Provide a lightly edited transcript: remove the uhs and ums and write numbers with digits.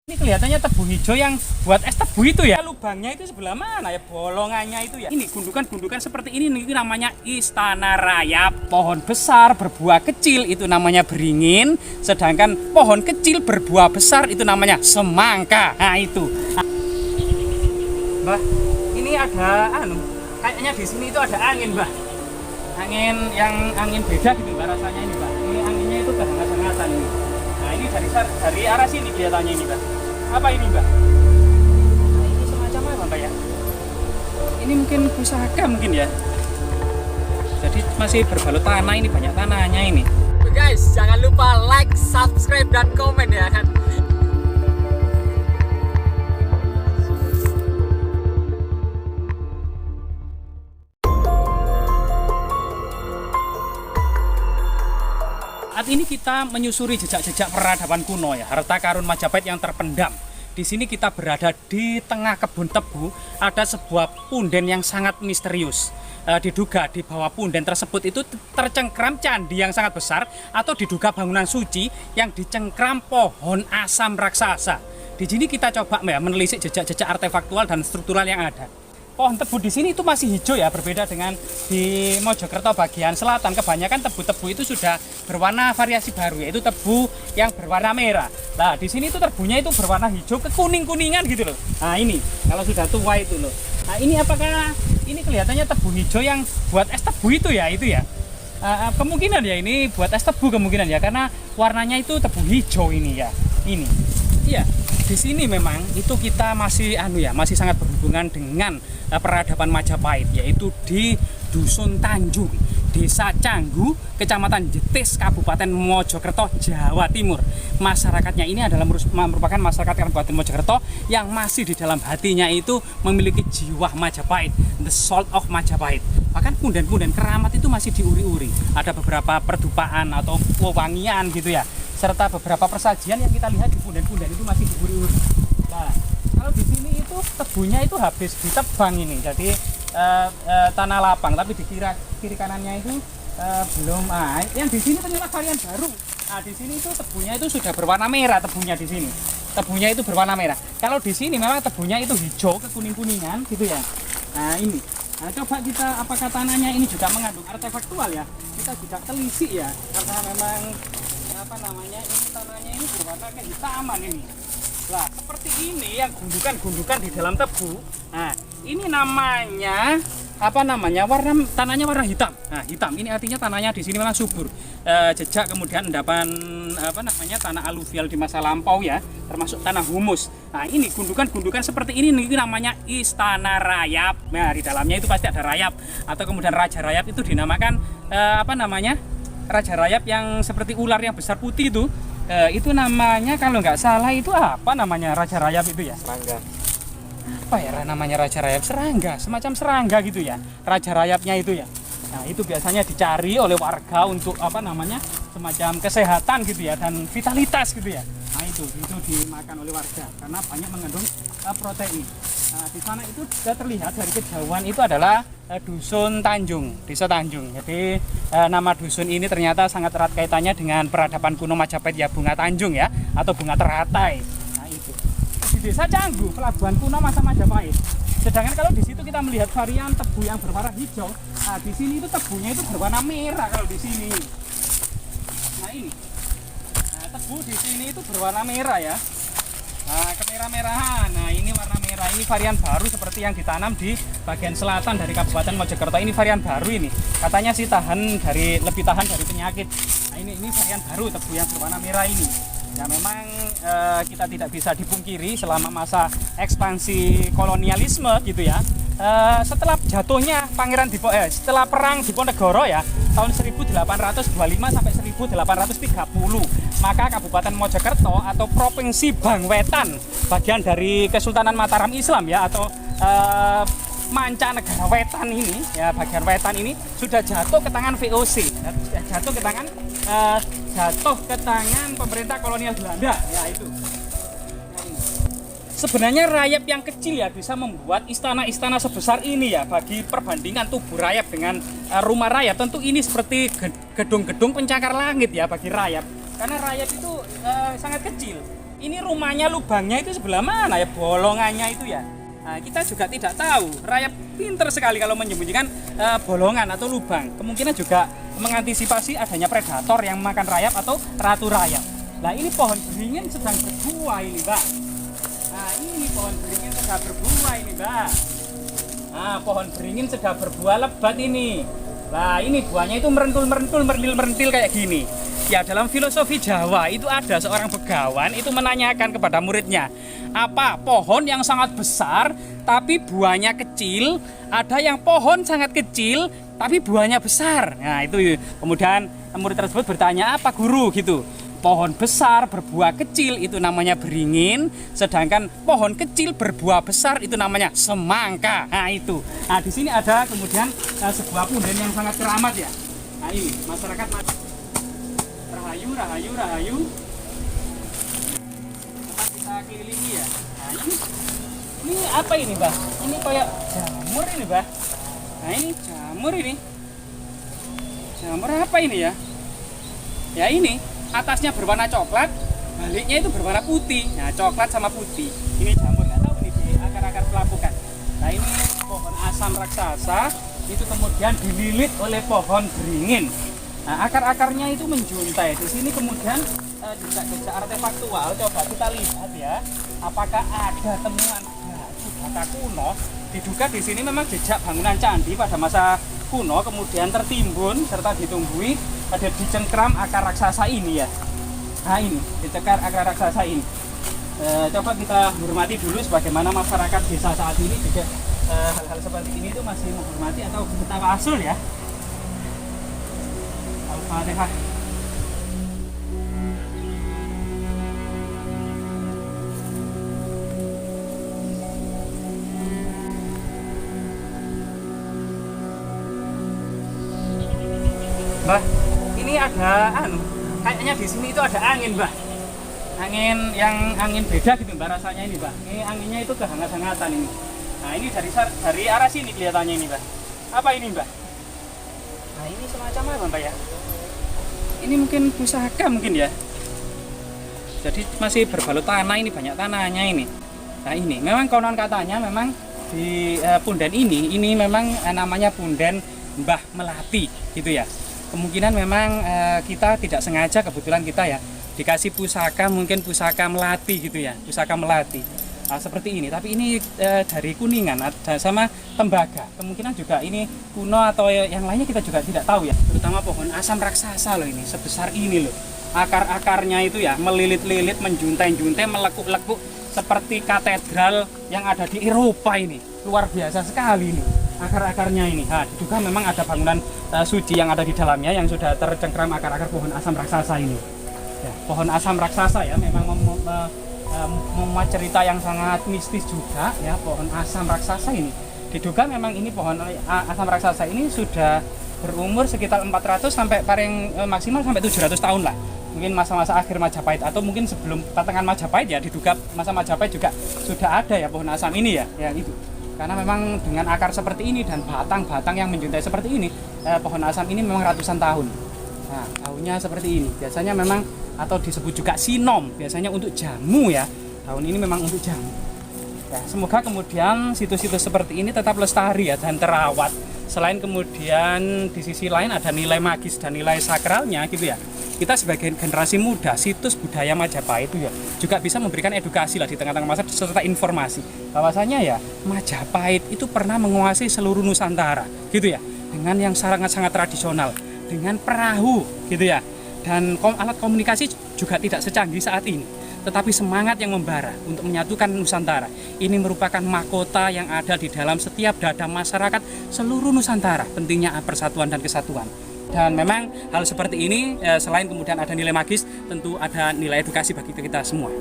Ini kelihatannya tebu hijau yang buat es tebu itu ya. Lubangnya itu sebelah mana ya? Bolongannya itu ya. Ini gundukan-gundukan seperti ini namanya Istana Rayap. Pohon besar berbuah kecil itu namanya beringin. Sedangkan pohon kecil berbuah besar itu namanya semangka. Nah itu. Mbah, ini ada kayaknya di sini itu ada angin, Mbah. Angin beda gitu Mbah rasanya ini, Mbah. Ini anginnya itu kehangat-hangatan ini. Nah, ini dari arah sini kelihatannya ini, Mbak. Apa ini, Mbak? Nah, ini semacam apa, Mbak ya? Ini mungkin pusaka mungkin ya. Jadi masih berbalut tanah, ini banyak tanahnya ini. Guys, jangan lupa like, subscribe, dan komen ya kan. Saat ini kita menyusuri jejak-jejak peradaban kuno ya, harta karun Majapahit yang terpendam. Di sini kita berada di tengah kebun tebu, ada sebuah punden yang sangat misterius. Diduga di bawah punden tersebut itu tercengkram candi yang sangat besar atau diduga bangunan suci yang dicengkram pohon asam raksasa. Di sini kita coba menelisik jejak-jejak artefaktual dan struktural yang ada. Pohon tebu di sini itu masih hijau ya, berbeda dengan di Mojokerto bagian selatan. Kebanyakan tebu-tebu itu sudah berwarna variasi baru, yaitu tebu yang berwarna merah. Nah, di sini itu tebunya itu berwarna hijau ke kuning-kuningan gitu loh. Nah, ini kalau sudah tua itu loh. Nah, ini apakah ini kelihatannya tebu hijau yang buat es tebu itu ya, kemungkinan ya ini buat es tebu kemungkinan ya, karena warnanya itu tebu hijau ini ya. Ini. Iya. Di sini memang itu kita masih masih sangat berhubungan dengan peradaban Majapahit, yaitu di Dusun Tanjung, Desa Canggu, Kecamatan Jetis, Kabupaten Mojokerto, Jawa Timur. Masyarakatnya ini adalah merupakan masyarakat Kabupaten Mojokerto yang masih di dalam hatinya itu memiliki jiwa Majapahit, the soul of Majapahit. Bahkan punden-punden keramat itu masih diuri-uri. Ada beberapa perdupaan atau wewangian gitu ya, serta beberapa persajian yang kita lihat di punden-punden itu masih diuri-uri. Nah, kalau di sini itu tebunya itu habis ditebang ini, jadi tanah lapang, tapi di kiri kanannya itu belum. Yang di sini ternyata varian baru. Nah, di sini itu tebunya itu sudah berwarna merah, tebunya di sini. Tebunya itu berwarna merah. Kalau di sini memang tebunya itu hijau ke kuning-kuningan gitu ya. Nah, ini. Nah, coba kita apakah tanahnya ini juga mengandung artefaktual ya? Kita juga telisik ya, karena memang ini tanahnya ini berwarna kehitaman ini. Lah, seperti ini yang gundukan-gundukan di dalam tebu. Nah, ini namanya warna tanahnya warna hitam. Nah, hitam ini artinya tanahnya di sini memang subur. Jejak kemudian endapan tanah aluvial di masa lampau ya, termasuk tanah humus. Nah, ini gundukan-gundukan seperti ini namanya Istana Rayap. Nah, di dalamnya itu pasti ada rayap atau kemudian Raja Rayap itu dinamakan Raja Rayap yang seperti ular yang besar putih itu namanya kalau nggak salah itu apa namanya Raja Rayap itu ya? Serangga. Apa ya namanya Raja Rayap? Serangga, semacam serangga gitu ya. Raja Rayapnya itu ya. Nah, itu biasanya dicari oleh warga untuk semacam kesehatan gitu ya dan vitalitas gitu ya. Nah, itu dimakan oleh warga karena banyak mengandung protein. Nah, di sana itu sudah terlihat dari kejauhan itu adalah Dusun Tanjung, Desa Tanjung. Jadi nama dusun ini ternyata sangat erat kaitannya dengan peradaban kuno Majapahit ya, Bunga Tanjung ya, atau Bunga Teratai. Nah, itu di Desa Canggu, pelabuhan kuno masa Majapahit. Sedangkan kalau di situ kita melihat varian tebu yang berwarna hijau, nah di sini itu tebunya itu berwarna merah kalau di sini. Nah, ini. Nah, tebu di sini itu berwarna merah ya. Nah, kemerah-merahan. Nah, ini warna merah. Ini varian baru seperti yang ditanam di bagian selatan dari Kabupaten Mojokerto. Ini varian baru ini. Katanya sih lebih tahan dari penyakit. Nah, ini varian baru tebu yang berwarna merah ini. Ya memang kita tidak bisa dipungkiri selama masa ekspansi kolonialisme gitu ya. Setelah jatuhnya setelah perang Diponegoro ya tahun 1825 sampai 1830, maka Kabupaten Mojokerto atau Provinsi Bangwetan, bagian dari Kesultanan Mataram Islam ya, atau Mancanegara Wetan ini ya, bagian wetan ini sudah jatuh ke tangan VOC, jatuh ke tangan pemerintah kolonial Belanda ya itu. Sebenarnya rayap yang kecil ya bisa membuat istana-istana sebesar ini ya. Bagi perbandingan tubuh rayap dengan rumah rayap, tentu ini seperti gedung-gedung pencakar langit ya bagi rayap. Karena rayap itu sangat kecil. Ini rumahnya lubangnya itu sebelah mana ya, bolongannya itu ya. Nah, kita juga tidak tahu. Rayap pinter sekali kalau menyembunyikan bolongan atau lubang. Kemungkinan juga mengantisipasi adanya predator yang makan rayap atau ratu rayap. Nah, ini pohon beringin sedang berbuah ini, Mbak. Nah, ini pohon beringin sedang berbuah ini, Mbak. Nah, pohon beringin sedang berbuah lebat ini. Nah, ini buahnya itu merentil kayak gini. Ya, dalam filosofi Jawa itu ada seorang begawan itu menanyakan kepada muridnya, apa pohon yang sangat besar tapi buahnya kecil, ada yang pohon sangat kecil tapi buahnya besar. Nah, itu kemudian murid tersebut bertanya, apa guru gitu. Pohon besar berbuah kecil itu namanya beringin, sedangkan pohon kecil berbuah besar itu namanya semangka. Nah, itu. Nah, di sini ada kemudian sebuah punden yang sangat keramat ya. Nah, ini masyarakat rahayu. Tempat kita kelilingi ya. Nah, ini apa ini, Mbah? Ini kayak jamur ini, Mbah. Nah, ini jamur ini. Jamur apa ini ya? Ya ini, atasnya berwarna coklat, baliknya itu berwarna putih. Nah, coklat sama putih. Ini jamur, nggak tahu nih di akar-akar pelapukan. Nah, ini pohon asam raksasa itu kemudian dililit oleh pohon beringin. Nah, akar-akarnya itu menjuntai. Di sini kemudian jejak-jejak artefaktual. Coba kita lihat ya, apakah ada temuan bata kuno. Diduga di sini memang jejak bangunan candi pada masa kuno, kemudian tertimbun serta ditumbuhi pada dicengkram akar raksasa ini ya. Nah, ini dicekar akar raksasa ini. Coba kita hormati dulu sebagaimana masyarakat desa saat ini juga hal-hal seperti ini itu masih menghormati atau kita wasul ya. Al-Fatihah. Mbah, ini ada kayaknya di sini itu ada angin, Mbah. Angin beda gitu, Mbah, rasanya ini, Mbah. Ini anginnya itu kehangat-hangatan ini. Nah, ini dari arah sini kelihatannya ini, Mbah. Apa ini, Mbah? Nah, ini semacam apa, Mbah ya? Ini mungkin pusaka mungkin ya. Jadi masih berbalut tanah, ini banyak tanahnya ini. Nah, ini memang konon katanya memang di punden ini memang namanya punden Mbah Melati gitu ya. Kemungkinan memang kita tidak sengaja, kebetulan kita ya dikasih pusaka, mungkin pusaka melati gitu ya, pusaka melati. Nah, seperti ini, tapi ini dari Kuningan sama tembaga. Kemungkinan juga ini kuno atau yang lainnya kita juga tidak tahu ya. Terutama pohon asam raksasa loh, ini sebesar ini loh. Akar-akarnya itu ya melilit-lilit, menjuntai-juntai, melekuk-lekuk seperti katedral yang ada di Eropa ini. Luar biasa sekali ini akar-akarnya ini. Nah, diduga memang ada bangunan suci yang ada di dalamnya yang sudah tercengkram akar-akar pohon asam raksasa ini. Ya, pohon asam raksasa ya memang memuat cerita yang sangat mistis juga ya. Pohon asam raksasa ini diduga memang ini pohon asam raksasa ini sudah berumur sekitar 400 sampai paling maksimal sampai 700 tahun lah. Mungkin masa-masa akhir Majapahit atau mungkin sebelum pertengahan Majapahit ya, diduga masa Majapahit juga sudah ada ya pohon asam ini ya, itu. Karena memang dengan akar seperti ini dan batang-batang yang menjuntai seperti ini, pohon asam ini memang ratusan tahun. Nah, daunnya seperti ini. Biasanya memang atau disebut juga sinom, biasanya untuk jamu ya. Daun ini memang untuk jamu. Ya, semoga kemudian situs-situs seperti ini tetap lestari ya dan terawat. Selain kemudian di sisi lain ada nilai magis dan nilai sakralnya gitu ya. Kita sebagai generasi muda, situs budaya Majapahit itu ya juga bisa memberikan edukasi lah di tengah-tengah masyarakat serta informasi bahwasanya ya Majapahit itu pernah menguasai seluruh Nusantara gitu ya, dengan yang sangat-sangat tradisional, dengan perahu gitu ya, dan alat komunikasi juga tidak secanggih saat ini, tetapi semangat yang membara untuk menyatukan Nusantara ini merupakan mahkota yang ada di dalam setiap dada masyarakat seluruh Nusantara. Pentingnya persatuan dan kesatuan. Dan memang hal seperti ini selain kemudian ada nilai magis, tentu ada nilai edukasi bagi kita semua.